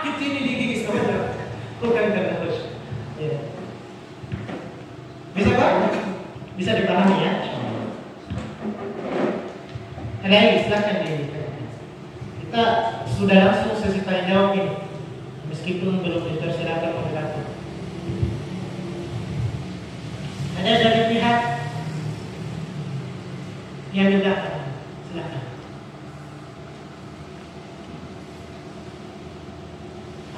sakit ini di gigi sebenarnya. Bukan karena khusyuk. Ya. Bisa Pak? Bisa dipahami ya? Ada silakan ini. Kita sudah langsung sesi tanya jawab ini, meskipun belum dipersilakan moderator. Ada dari pihak yang juga silakan.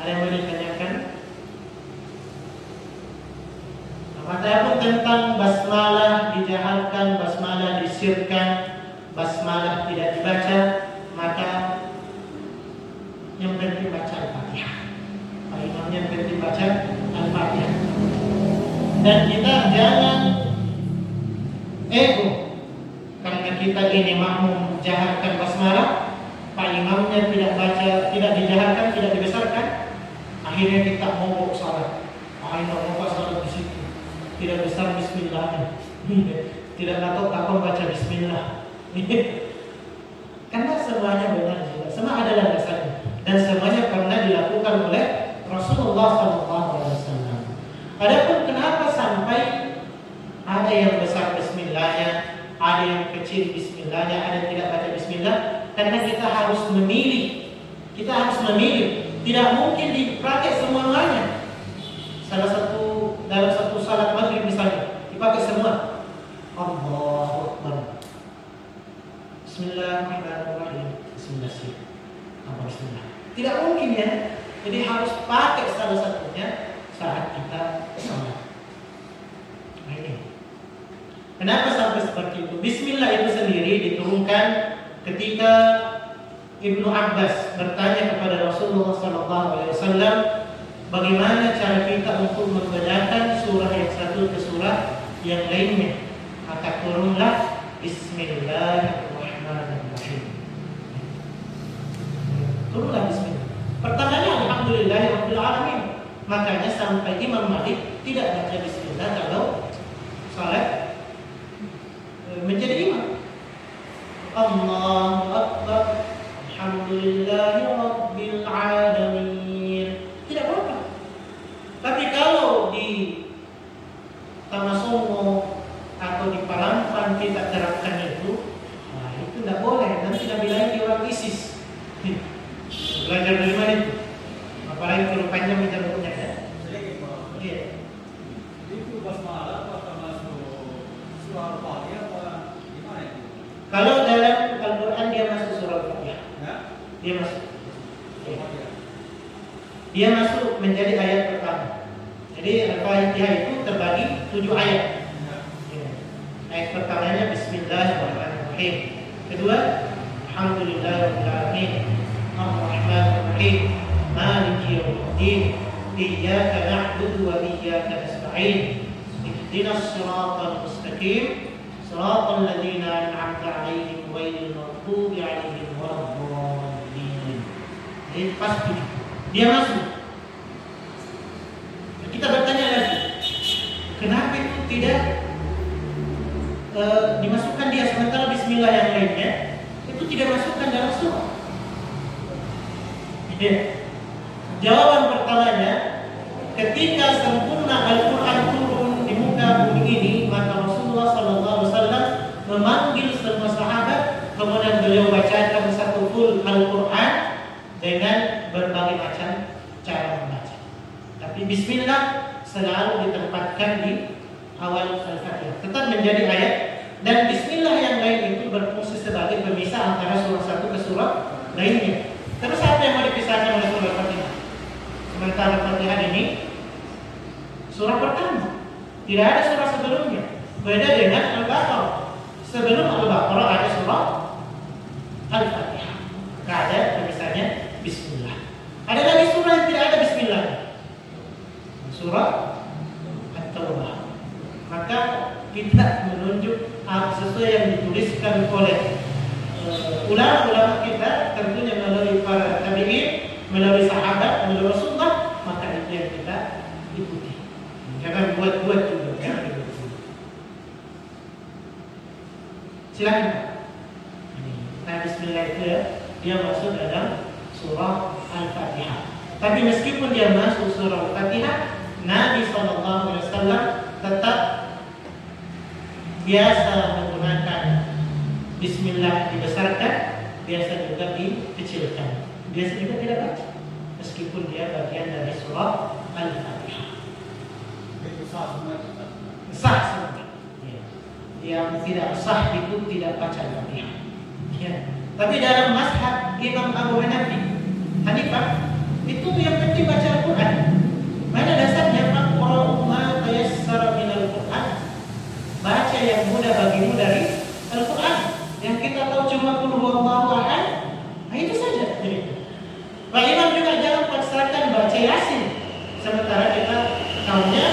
Ada yang mau ditanyakan? Apapun tentang basmalah dijahalkan, basmalah disirkan, basmalah tidak dibaca, maka yang penting baca Al-Fatihah. Pak Imam yang penting baca Al-Fatihah. Dan kita jangan ego karena kita ini makmum jaharkan basmalah, Pak Imamnya tidak baca, tidak dijaharkan, tidak dibesarkan, akhirnya kita mogok salat. Akhirnya mogok salat di situ. Tidak besar bismillahnya. Tidak tahu kapan baca bismillah. Karena semuanya benar juga, semua ada landasannya dan semuanya pernah dilakukan oleh Rasulullah SAW. Adapun kenapa sampai ada yang besar bismillahnya, ada yang kecil bismillahnya, ada yang tidak baca bismillah? Karena kita harus memilih. Kita harus memilih. Tidak mungkin dipakai semuanya. Dalam satu salat maghrib misalnya dipakai semua. Allahu Akbar. Bismillahirrahmanirrahim. Bismillah. Tidak mungkin ya. Jadi harus pakai salah satunya saat kita sholat. Nah ini. Kenapa sampai seperti itu? Bismillah itu sendiri diturunkan ketika Ibnu Abbas bertanya kepada Rasulullah SAW, bagaimana cara kita untuk membedakan surah yang satu ke surah yang lainnya? Maka turunlah Bismillahirrahmanirrahim. Turunlah Bismillah. Pertanyaannya Alhamdulillahirabbil alamin. Makanya sampai Imam Malik tidak baca Bismillah kalau salat menjadi imam. Allahu Akbar. Alhamdulillahirabbil alamin. Tidak apa-apa. Tapi kalau di Tamasomo atau di Palampan kita terapkan itu, nah itu tidak boleh. Nanti tidak bilang di orang ISIS. Belajar dari mana itu? Apalagi kalau panjang kita punya ya. Iya. Itu basmalah apa termasuk surah Al-Fatihah apa gimana itu? Kalau dalam Al-Quran dia masuk surah Al-Fatihah. Ya? Dia masuk. Iya. Dia masuk menjadi ayat pertama. Jadi Al-Fatihah itu terbagi 7 ayat. Ya. Ayat pertamanya Bismillahirrahmanirrahim. Kedua, Alhamdulillahirabbil alamin. Ar-Rahmanir-Rahim. Maliki yaumiddin. Iyyaka na'budu wa iyyaka nasta'in. Ihdinas siratal mustaqim. Siratal ladzina an'amta 'alaihim ghairil maghdubi 'alaihim waladdallin. Jadi pasti dia masuk. Kita bertanya lagi, kenapa itu tidak dimasukkan dia sementara Bismillah yang lainnya itu tidak masukkan dalam surah? Jawaban pertamanya, ketika sempurna Al-Quran turun di muka bumi ini, maka Rasulullah SAW memanggil semua sahabat, kemudian beliau bacakan satu full Al-Quran dengan berbagai macam cara membaca. Tapi Bismillah selalu ditempatkan di awal Al-Fatihah, tetap menjadi ayat. Dan Bismillah yang lain itu berfungsi sebagai pemisah antara surah satu ke surah lainnya. Terus apa yang mau dipisahkan oleh surah Al-Fatihah? Sementara Al-Fatihah ini surah pertama, tidak ada surah sebelumnya. Beda dengan Al-Baqarah. Sebelum Al-Baqarah ada surah Al-Fatihah. Tidak ada pemisahnya Bismillah. Ada lagi surah yang tidak ada Bismillah, surah At-Taubah. Maka kita menunjuk sesuai yang dituliskan oleh ulama-ulama kita, tentunya melalui para tabi'in, melalui sahabat, melalui Rasulullah, maka itu yang kita ikuti. Jangan buat-buat juga, ya. Silakan. Nah, Bismillah itu ya, dia masuk dalam surah Al-Fatihah. Tapi meskipun dia masuk surah Al-Fatihah, Nabi SAW tetap biasa menggunakan Bismillah dibesarkan, biasa juga dikecilkan. Biasa juga tidak baca, meskipun dia bagian dari surah Al-Fatihah. Itu sah semua. Sah semua. Ya. Yang tidak sah itu tidak baca Al-Fatihah. Ya. Tapi dalam mazhab Imam Abu Hanifah itu yang penting baca Al-Quran. Mana dasarnya faqra'u ma tayassara minal Quran. Baca yang mudah bagimu dari Al-Quran. Yang kita tahu cuma qul huwallahu ahad. Nah, itu saja. Pak Imam juga jangan paksakan baca Yasin. Sementara kita tahunya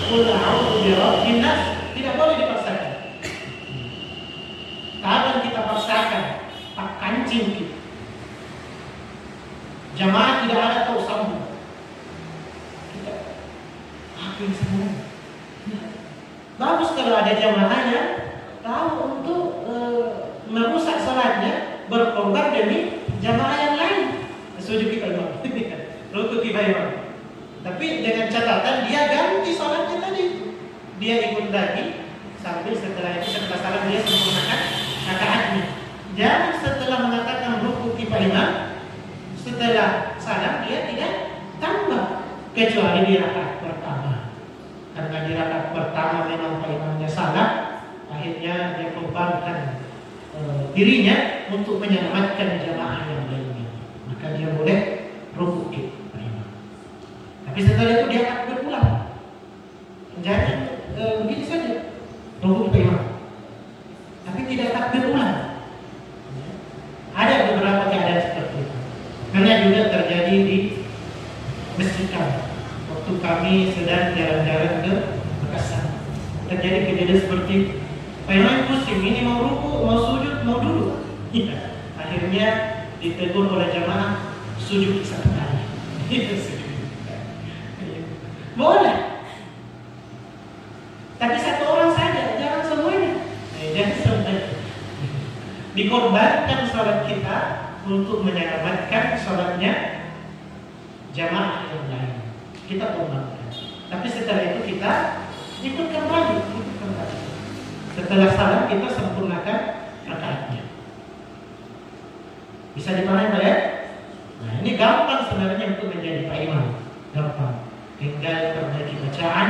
qul a'udzu birabbin nas. Tidak boleh dipaksakan. Kapan kita paksakan? Tak kancing kita. Jamaah tidak ada tahu sambung. Kita hakim semua. Bagus kalau ada jamaahnya tahu untuk merusak salatnya, berkorban demi jamaah yang lain. Setuju kita Imam. Rukuk kifayah. Tapi dengan catatan dia ganti salatnya tadi. Dia ikut lagi sambil setelah itu setelah salat dia sempurnakan rakaatnya. Jangan setelah mengatakan rukuk kifayah setelah salam dia tidak tambah kecuali di rakaat pertama. Karena di rakaat pertama memang Pak Imamnya salah, akhirnya dia korbankan dirinya untuk menyelamatkan jamaah yang lainnya. Maka dia boleh rukuk Pak Imam. Tapi setelah itu dia akan berulang. Jangan begini saja rukuk Pak Imam. Tapi tidak akan berulang. Ada beberapa keadaan seperti itu. Karena juga terjadi di Masjid kami. Waktu kami sedang jalan-jalan ke Makassar, terjadi kejadian seperti Pak Imam pusing, ini mau ruku, mau sujud, mau duduk. Akhirnya ditegur oleh jamaah, sujud satu kali. Boleh. Tapi satu orang saja, jangan semuanya. Jangan semuanya. Dikorbankan salat kita untuk menyelamatkan salatnya jamaah yang lain. Kita korbankan. Tapi setelah itu kita ikut kembali. Setelah salat kita sempurnakan rakaatnya. Bisa dipahami Pak ya? Nah, ini gampang sebenarnya untuk menjadi Pak Imam. Gampang. Tinggal perbaiki bacaan,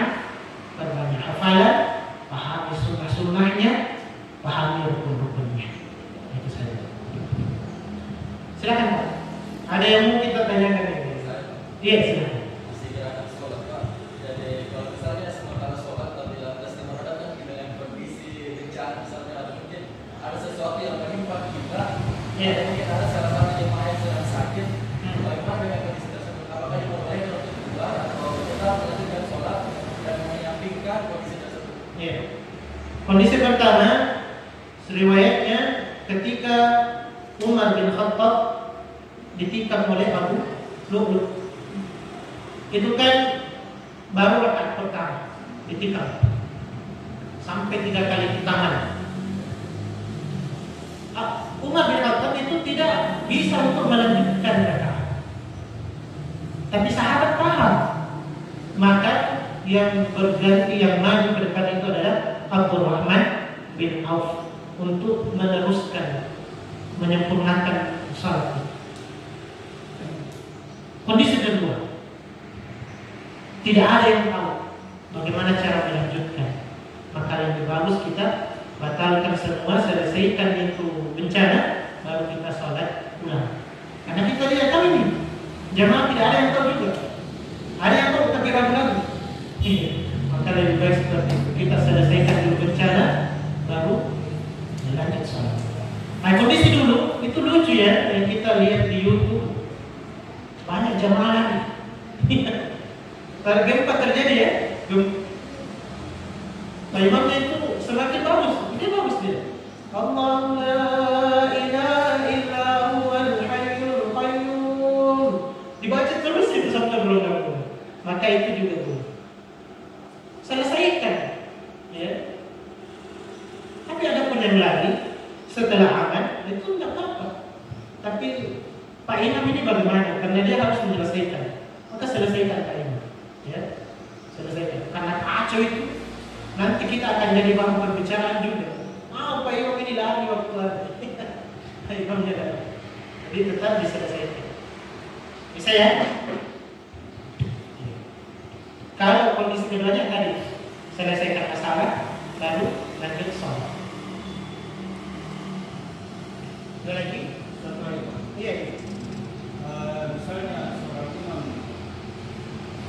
perbanyak hafalan, pahami sunnah-sunnahnya, pahami rukun-rukunnya. Itu saja. Silakan Pak. Ada yang mau kita tanyakan ini? Iya, silakan. Masih gerakan sholat Pak. Jadi kalau misalnya sementara sholat apabila sedang menghadapkan kita yang kondisi bencana, misalnya ada mungkin ada sesuatu yang menimpa kita, Iya. mungkin ada salah satu jemaah yang sedang sakit. Bagaimana dengan kondisi tersebut? Apakah diperbolehkan untuk keluar atau tetap melanjutkan sholat dan menyampingkan kondisi tersebut? Iya. Kondisi pertama, riwayatnya ketika Umar bin Khattab ditikam oleh Abu Lu'lu'. Itu kan baru rakaat pertama ditikam. Sampai 3 kali di tangan. Umar bin Khattab itu tidak bisa untuk melanjutkan rakaat. Tapi sahabat paham. Maka yang berganti, yang maju ke depan itu adalah Abdurrahman bin Auf untuk meneruskan, menyempurnakan salat. Kondisi kedua, tidak ada yang tahu bagaimana cara melanjutkan. Maka lebih bagus kita batalkan semua, selesaikan itu bencana, baru kita sholat ulang. Karena kita tidak tahu ini, jamaah tidak ada yang tahu juga. Ada yang tahu tapi ragu-ragu. Iya. Maka lebih baik seperti itu. Kita selesaikan dulu bencana, baru lanjut sholat. Nah, kondisi dulu itu lucu ya, yang kita lihat di YouTube. Banyak jamaah lagi. Gempa terjadi ya. Nah, imamnya itu semakin bagus. Dia bagus dia. Allahu la ilaha illa huwal hayyul qayyum. Dibaca terus itu sampai berulang-ulang. Maka itu juga tuh. Selesaikan. Ya. Tapi ada pun yang lagi setelah aman itu enggak apa-apa. Tapi Pak Imam ini bagaimana? Karena dia harus menyelesaikan. maka selesaikan Pak Imam. Ya, selesaikan. Karena kacau itu, nanti kita akan jadi bahan pembicaraan juga. Pak Imam ini lari waktu Pak Imamnya lari. Jadi tetap diselesaikan. Bisa ya? Kalau kondisi keduanya tadi selesaikan masalah, lalu lanjut sholat. Ada lagi? Satu lagi, Pak. Iya. Misalnya seorang imam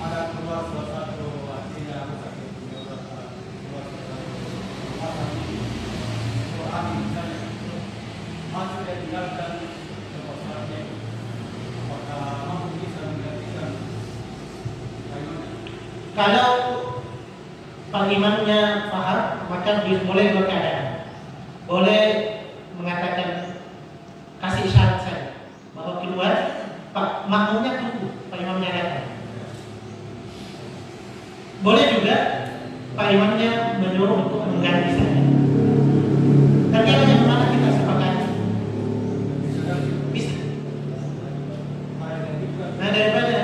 ada keluar salah satu artinya apa sakit keluar salah satu Quran misalnya masuk dan tinggalkan kepasarannya, apakah mampu bisa menggantikan bagaimana? Kalau Pak Imamnya paham, maka boleh dua keadaan. Boleh mengatakan kasih isyarat saja bahwa keluar, Pak makmumnya tunggu, Pak Imamnya datang. Boleh juga Pak Imamnya menyuruh untuk mengganti saja. Tergantung yang mana kita sepakati. Bisa. Nah daripada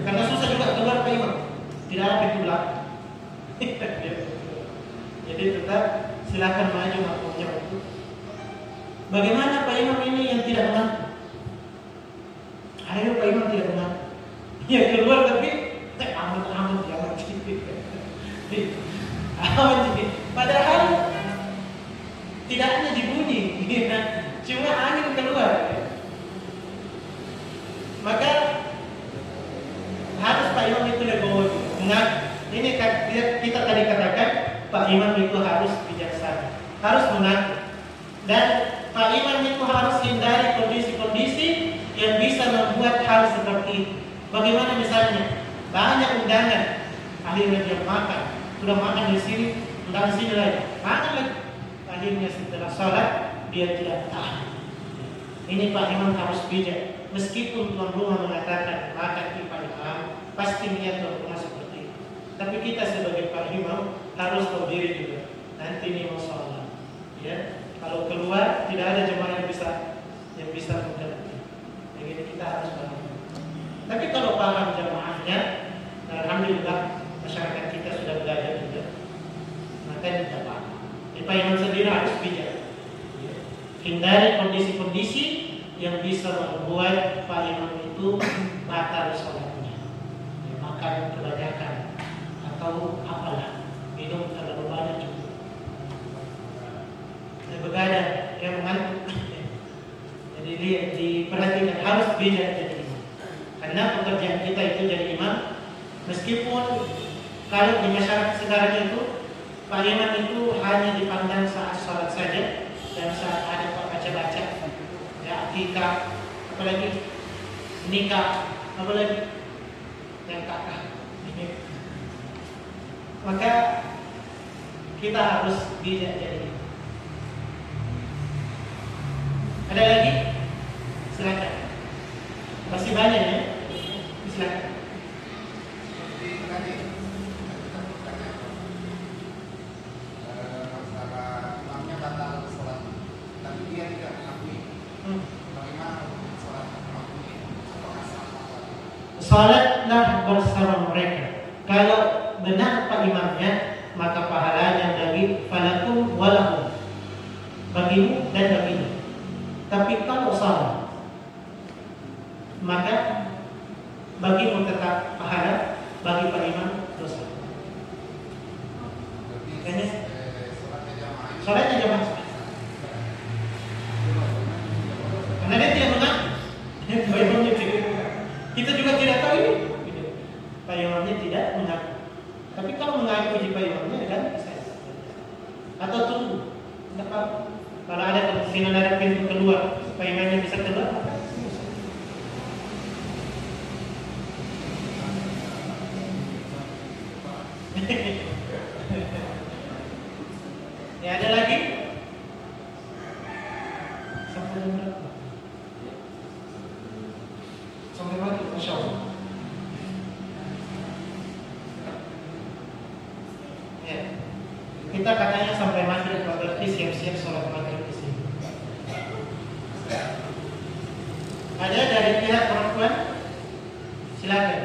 karena susah juga keluar Pak Imam, tidak ada pintu belakang. Jadi tetap silakan maju makmumnya untuk. Bagaimana Pak Imam ini yang tidak mengaku? Ayo Pak Imam tidak mengaku. Ya keluar tapi amat jangan sedikit. Amat sedikit. Padahal tidak hanya dibunyi, cuma angin keluar. Maka harus Pak Imam itu legowo. Mengaku. Ini kita tadi katakan Pak Imam itu harus bijaksana, harus mengaku. Dan Pak Imam itu harus hindari kondisi-kondisi yang bisa membuat hal seperti itu. Bagaimana misalnya banyak undangan, akhirnya dia makan, sudah makan di sini, undangan sini lagi, makan lagi. Akhirnya setelah sholat dia tidak tahan. Ini Pak Imam harus bijak. Meskipun tuan rumah mengatakan makan di Pak Imam, pasti niat tuan rumah seperti itu. Tapi kita sebagai Pak Imam harus tahu diri juga. Nanti ini mau sholat, ya. Kalau keluar tidak ada jemaah yang bisa mengganti. Jadi kita harus paham. Tapi kalau paham jemaahnya, alhamdulillah masyarakat kita sudah belajar juga. Maka tidak apa. Pak Imam sendiri harus bijak. Hindari kondisi-kondisi yang bisa membuat Pak Imam itu batal sholatnya. Makan kebanyakan atau apalah, minum terlalu banyak juga. Begadang yang mengantuk. Jadi diperhatikan harus bijak jadi imam. Karena pekerjaan kita itu jadi imam, meskipun kalau di masyarakat sekarang itu Pak Imam itu hanya dipandang saat sholat saja dan saat ada baca-baca, ya akikah, apalagi nikah, apalagi yang kakak. Maka kita harus bijak jadi imam. Ada lagi? Silakan. Masih banyak ya? Silakan. Seperti tadi kita bertanya masalah imamnya batal sholat, tapi dia tidak mengakui. Bagaimana sholat mengakui? Apakah sama? Sholatlah bersama mereka. Kalau benar Pak Imamnya, maka pahalanya bagi falakum walahum, bagimu dan baginya. Tapi kalau salah, maka bagimu tetap pahala, bagi Pak Imam dosa. Kayaknya sholatnya jamaah. Karena dia tidak mengaku. Pak Imamnya tidak. Kita juga tidak tahu ini. Pak Imamnya tidak mengaku. Tapi kalau mengaku di Pak Imamnya kan bisa. Atau tunggu. Tidak apa. Kalau ada kemungkinan ada pintu keluar, Pak Imamnya bisa keluar, maka ya ada lagi? Sampai jam berapa? Sampai maghrib, Masya Allah. Ya. Kita katanya sampai maghrib, berarti siap-siap sholat maghrib di sini. Ada dari pihak perempuan? Silakan.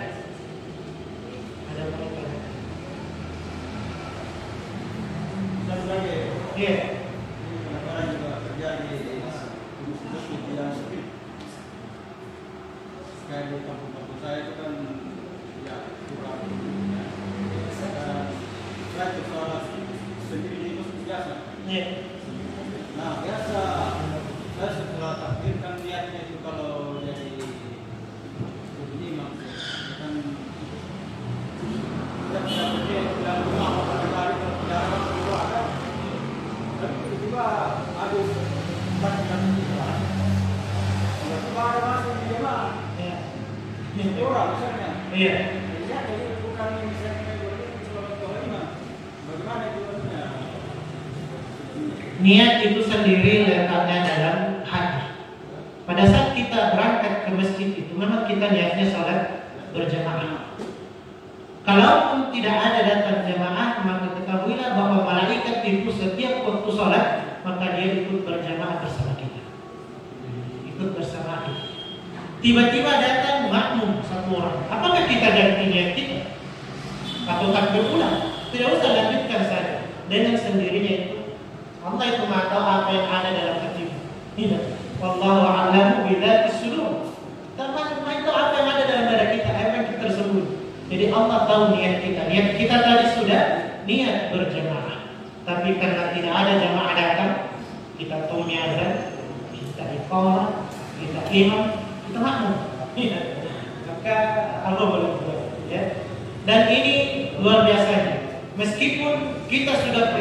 di kampung-kampung saya itu kan ya kurang. Saya itu sholat sendiri itu biasa. Iya. Nah biasa saya setelah takbir kan niatnya itu kalau jadi imam kan tidak bisa pergi dalam rumah pada hari berjalan keluarga. Tapi tiba-tiba ada bacaan Quran. Tiba-tiba ada masuk di jemaah. Iya. Itu orang misalnya. Iya. Jadi bukan misalnya bagaimana itu maksudnya? Niat itu sendiri letaknya dalam hati. Pada saat kita berangkat ke masjid itu memang kita niatnya sholat berjamaah. Kalaupun tidak ada datang jamaah, maka ketahuilah bahwa malaikat itu setiap waktu sholat maka dia ikut berjamaah bersama kita. Ikut bersama kita. Tiba-tiba datang makmum satu orang. Apakah kita ganti niat kita? Atau takbir ulang? Tidak usah, lanjutkan saja dengan sendirinya itu. Allah itu Maha tahu apa yang ada dalam hatimu. Tidak. Wallahu a'lamu bidzatis sudur. Maha tahu apa yang ada dalam dada kita, apa yang kita tersembunyi. Jadi Allah tahu niat kita. Niat kita tadi sudah niat berjamaah. Tapi karena tidak ada jamaah datang, kita taunya azan, kita iqamah, kita imam, kita makmum. Maka Allah boleh buat, ya. Dan ini luar biasanya. Meskipun kita sudah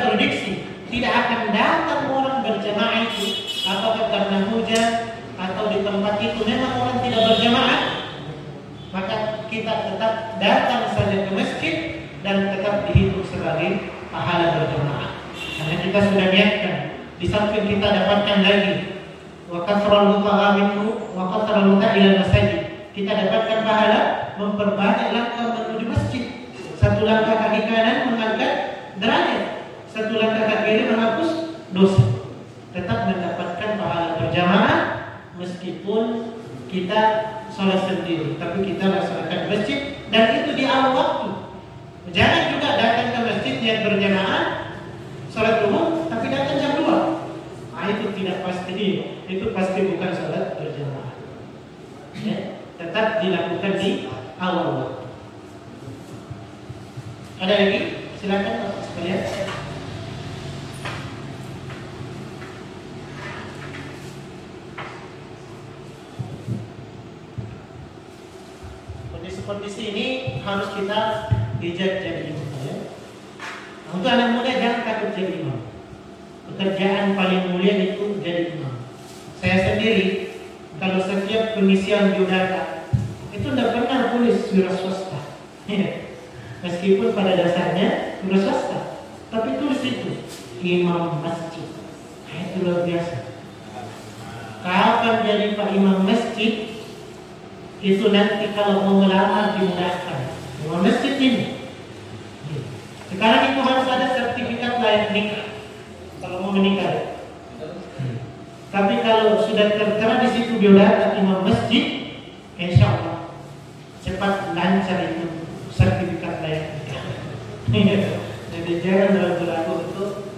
prediksi, tidak akan datang orang berjamaah itu, atau karena hujan, atau di tempat itu memang orang tidak berjamaah, maka kita tetap datang saja ke masjid dan tetap dihitung sebagai pahala berjamaah. Karena kita sudah niatkan. Di samping kita dapatkan lagi wa kathrul mutaa minhu wa kathrul mutaa ila masjid. Kita dapatkan pahala memperbanyak langkah menuju masjid. Satu langkah kaki kanan mengangkat derajat, satu langkah kaki kiri menghapus dosa. Tetap mendapatkan pahala berjamaah meskipun kita sholat sendiri, tapi kita laksanakan masjid dan itu di awal waktu. Jangan juga datang ke masjid niat berjamaah sholat umum tapi datang jam 2. Nah, itu tidak pasti, itu pasti bukan sholat berjamaah. Ya. Tetap dilakukan di awal waktu. Ada lagi? Silakan Bapak sekalian. Kondisi ini harus kita dijadikan jadi imam, ya. Untuk anak muda jangan takut jadi imam. Pekerjaan paling mulia itu jadi imam. Saya sendiri kalau setiap pengisian biodata itu tidak pernah tulis wira swasta, meskipun pada dasarnya wira swasta, tapi tulis itu imam masjid. Itu luar biasa. Kapan jadi Pak Imam masjid? Itu nanti kalau mau melamar dimudahkan. Imam masjid ini. Sekarang itu harus ada sertifikat layak nikah kalau mau menikah. Tapi kalau sudah tertera di situ biodata imam masjid, insya Allah cepat lancar itu sertifikat layak nikah. Jadi jangan ragu-ragu untuk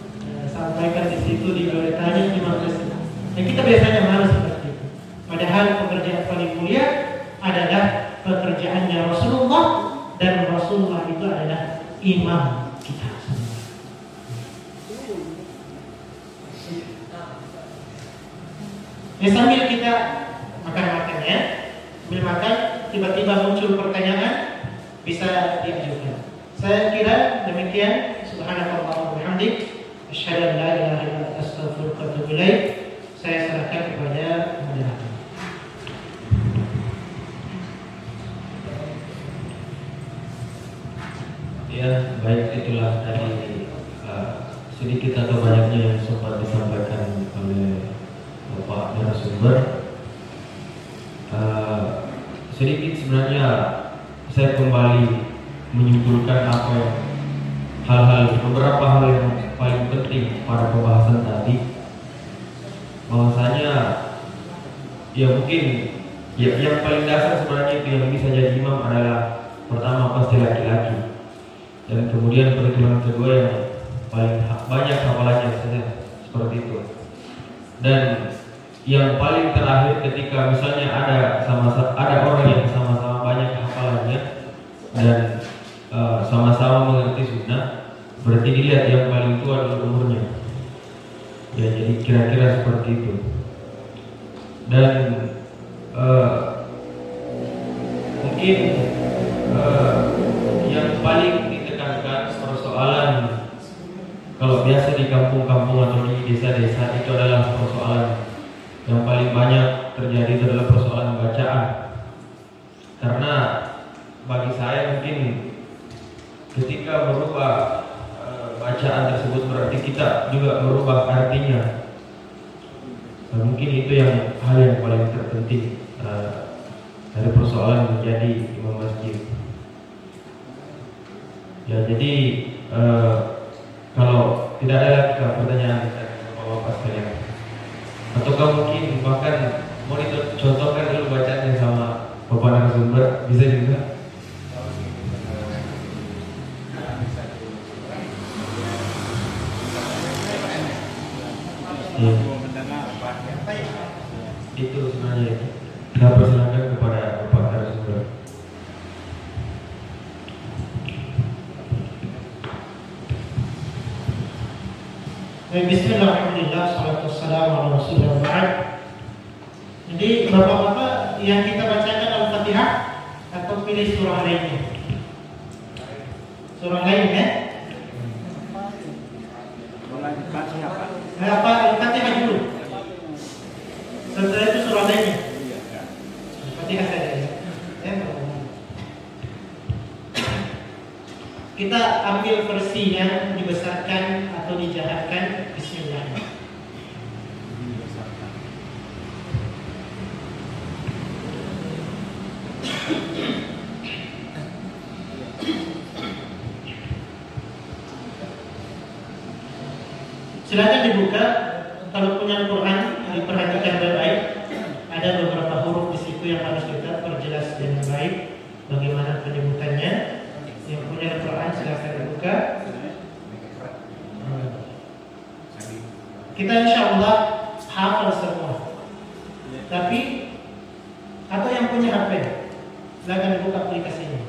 sampaikan di situ di biodatanya imam masjid. Dan kita biasanya malas seperti itu. Padahal pekerjaan paling mulia adalah pekerjaannya Rasulullah, dan Rasulullah itu adalah imam kita. Ya, sambil kita makan-makan, ya, sambil makan tiba-tiba muncul pertanyaan bisa diajukan. Saya kira demikian. Subhanallah wa bihamdik, asyhadu an la ilaha illa anta astaghfiruka wa atubu ilaik. Saya serahkan kepada moderator. Ya, baik, itulah dari sedikit atau banyaknya yang sempat disampaikan oleh Bapak narasumber. Sedikit sebenarnya saya kembali menyimpulkan apa yang beberapa hal yang paling penting pada pembahasan tadi, bahwasanya ya mungkin yang paling dasar sebenarnya itu yang bisa jadi imam adalah pertama pasti laki-laki, dan kemudian perhitungan kedua yang paling banyak hafalannya seperti itu. Dan yang paling terakhir ketika misalnya ada orang yang sama-sama banyak hafalannya dan sama-sama mengerti sunnah, berarti dilihat yang paling tua adalah umurnya. Ya, jadi kira-kira seperti itu. Dan mungkin yang paling ditekankan persoalan kalau biasa di kampung-kampung atau di desa-desa itu adalah persoalan yang paling banyak terjadi adalah persoalan bacaan. Karena bagi saya mungkin ketika merubah bacaan tersebut berarti kita juga merubah artinya. Nah, mungkin itu yang hal yang paling terpenting dari persoalan menjadi imam masjid. Ya, jadi kalau tidak ada lagi pertanyaan dari bapak-bapak sekalian, ataukah mungkin bahkan mau dicontohkan dulu bacaannya sama bapak narasumber, bisa juga? Ya. Itu sebenarnya. Kita persilakan kepada bapak narasumber. Bismillah, alhamdulillah, salatu wassalamu ala rasulillah ba'd. Jadi bapak-bapak yang kita bacakan Al-Fatihah atau pilih surah lainnya? Surah lain ya? Apa Al-Fatihah dulu? Setelah itu surah lainnya. Al-Fatihah saja ya. Kita ambil versi yang dibesarkan atau dijahatkan. Bismillah. Silakan dibuka. Kalau punya Al-Quran, diperhatikan baik-baik. Ada beberapa huruf di situ yang harus kita perjelas dengan baik. Bagaimana penyebutannya? Yang punya Al-Quran silakan dibuka. Kita insya Allah hafal semua. Tapi atau yang punya HP, silakan dibuka aplikasinya.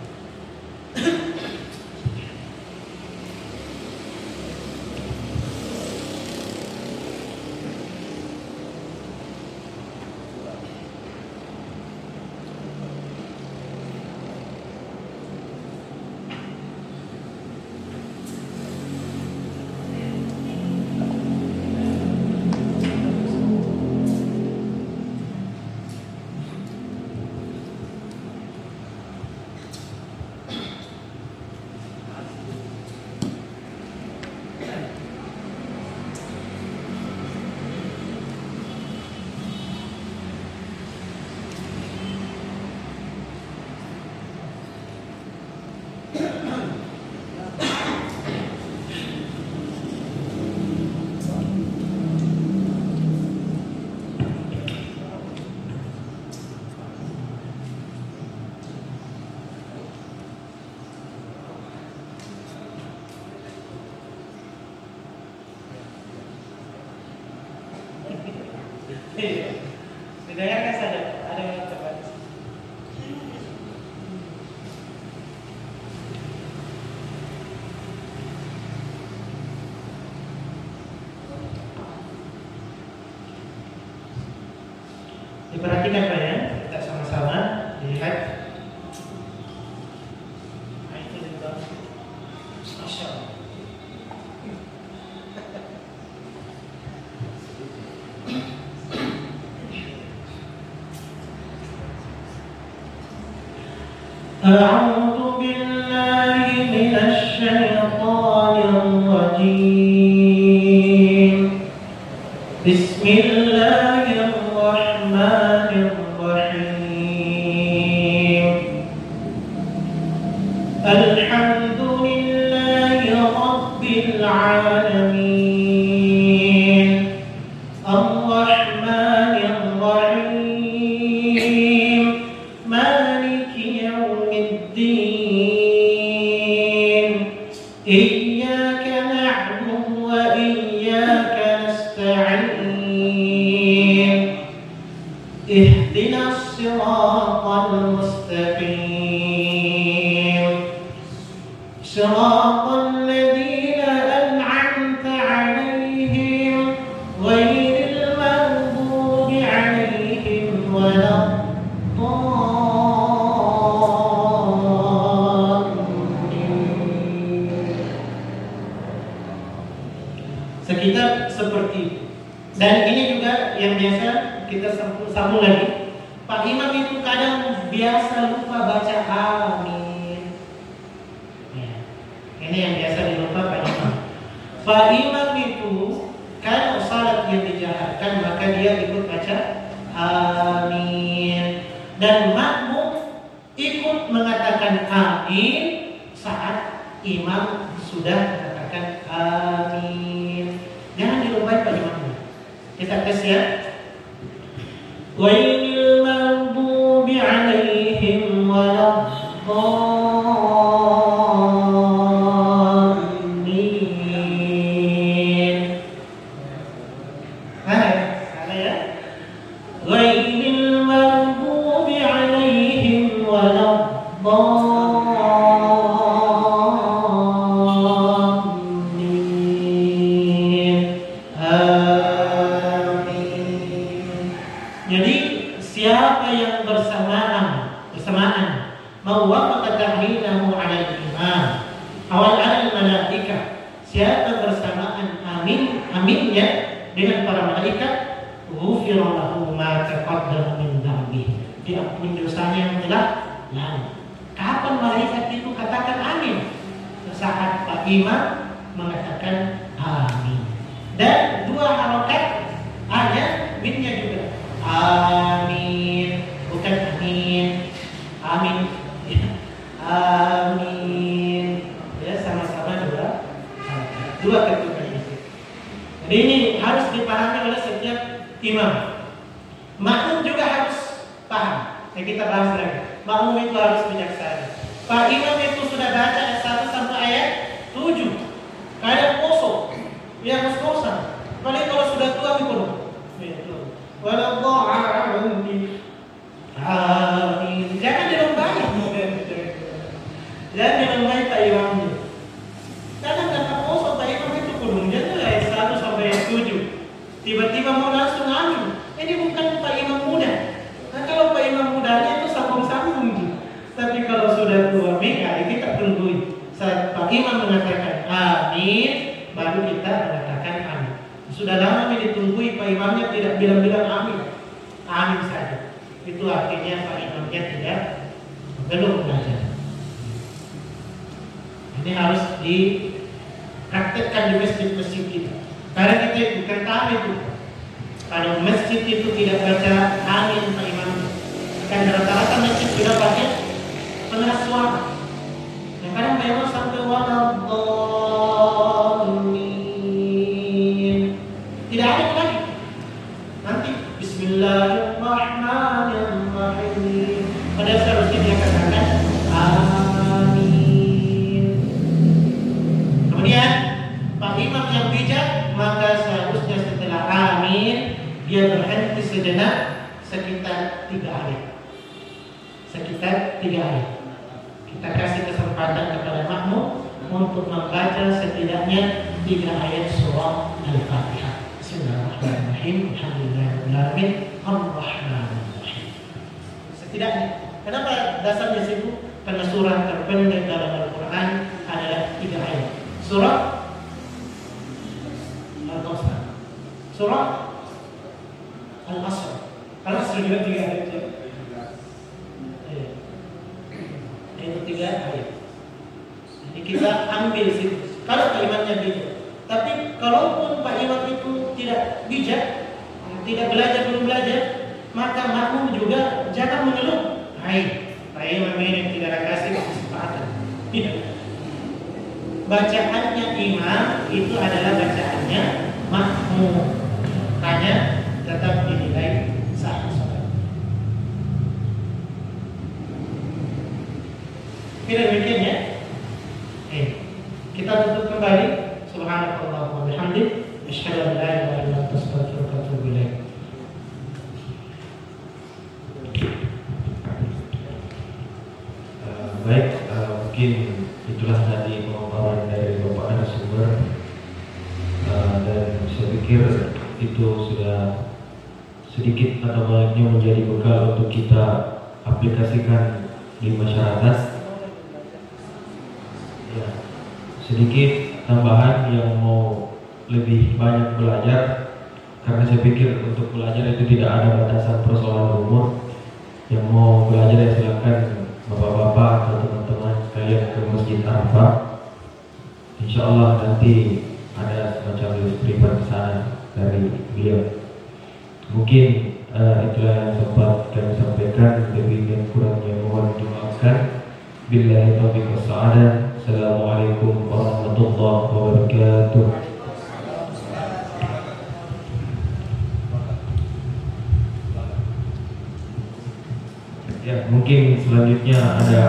Didengarkan saja, ada yang tepat. Diperhatikan Pak ya, kita sama-sama lihat. Nah, itu juga. Masya Allah. أعوذ بالله من الشيطان الرجيم. بسم الله الرحمن الرحيم. الحمد لله رب العالمين. الرحمن الرحيم. مالك يوم الدين. إياك نعبد وإياك نستعين. Sekitar seperti itu. Dan ini juga yang biasa kita sambung lagi. Pak Imam itu kadang biasa lupa baca amin. Ya. Ini yang biasa dilupa Pak Imam. Pak Imam itu kalau salat yang dijaharkan maka dia ikut baca amin. Dan makmum ikut mengatakan amin saat imam sudah mengatakan amin. Jangan dilupain Pak Imam. Kita tes ya. Ghairil maghdubi 'alaihim waladdallin. Salah ya. Ghairil maghdubi 'alaihim waladdallin. Jadi siapa yang bersamaan mewafaq tahmilahu 'ala al-imam awal 'ala al-malaikah, siapa bersamaan aminnya dengan para malaikat, ghufira lahu ma taqaddama min dhanbi, diampuni dosanya yang telah lalu. Kapan malaikat itu katakan amin? Saat Pak Imam mengatakan amin. Dan dua harokat ada minnya juga. Amin, bukan amin. Amin. Amin. Ya, sama-sama dua ketukan itu. Jadi ini harus dipahami oleh setiap imam. Makmum juga harus paham. Yang kita bahas lagi. Makmum itu harus bijaksana. Pak Imam itu sudah baca ayat 1 sampai ayat 7. Kadang kosong. Ya kos-kosan. Paling kalau sudah tua gitu. Waladdallin. Amin. Jangan dilombai. Jangan dilombai Pak Imam. Karena kata kosong Pak Imam itu kurungnya itu ayat 1 sampai ayat 7. Tiba-tiba mau langsung amin. Ini bukan Pak Imam muda. Nah kalau Pak Imam mudanya itu sambung-sambung. Tapi kalau sudah tua mega, kita tungguin. Saat Pak Imam mengatakan amin, baru kita mengatakan amin. Sudah lama ini ditunggui Pak Imamnya tidak bilang-bilang amin. Amin saja. Itu artinya Pak Imamnya belum belajar. Ini harus dipraktekkan di masjid-masjid kita. Karena kita bukan tahu itu. Kalau masjid itu tidak baca amin Pak Imam, kan rata-rata masjid sudah pakai pengeras suara. Yang kadang Pak Imam sampai waladdallin. Tidak ada lagi. Nanti Bismillahirrahmanirrahim. Pada seharusnya dia katakan amin. Kemudian Pak Imam yang bijak, maka seharusnya setelah amin dia berhenti sejenak sekitar 3 ayat. Sekitar 3 ayat. Kita kasih kesempatan kepada makmum untuk membaca setidaknya 3 ayat surah Al-Fatihah. Bismillahirrahmanirrahim. Alhamdulillahirrahmanirrahim. Ar-Rahmanirrahim. Setidaknya. Kenapa dasarnya situ? Karena surah terpendek dalam Al-Quran adalah 3 ayat. Surah Al-Qasr, surah Al-Asr. Al-Asr juga 3 ayat. Itu 3 ayat. Jadi kita ambil situ. Kalau kalimatnya bijak. Tapi kalaupun Pak Imam itu tidak bijak, tidak belajar, belum belajar, maka makmum juga jangan mengeluh. Hai, Pak Imam ini tidak kasih kesempatan. Tidak. Bacaannya imam itu adalah bacaannya makmum. Makanya tetap dinilai sah salat. Tidak demikian ya. Kita tutup kembali. Subhanallahi wa bihamdihi, asyhadu an la ilaha illa anta, astaghfiruka wa atubu ilaik. Baik, mungkin itulah tadi pemaparan dari Bapak narasumber, dan saya pikir itu sudah sedikit atau banyaknya menjadi bekal untuk kita aplikasikan di masyarakat. Ya, sedikit tambahan yang mau lebih banyak belajar, karena saya pikir untuk belajar itu tidak ada batasan persoalan umur. Yang mau belajar ya silakan bapak-bapak atau teman-teman sekalian ke Masjid Arafah. Insya Allah nanti ada semacam list privat ke sana dari beliau. Mungkin itulah yang sempat kami sampaikan, lebih dan kurangnya mohon dimaafkan. Billahi taufiq wassalam. Assalamualaikum warahmatullahi wabarakatuh. Ya, mungkin selanjutnya ada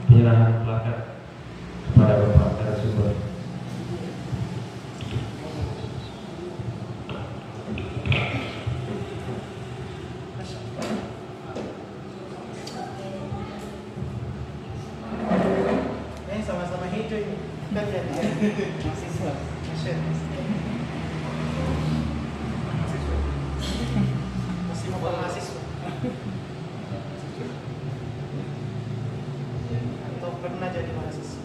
penyerahan plakat kepada Bapak narasumber. Sama-sama hijau ini. Kan ya dia mahasiswa. Masih mau mahasiswa. Atau pernah jadi mahasiswa.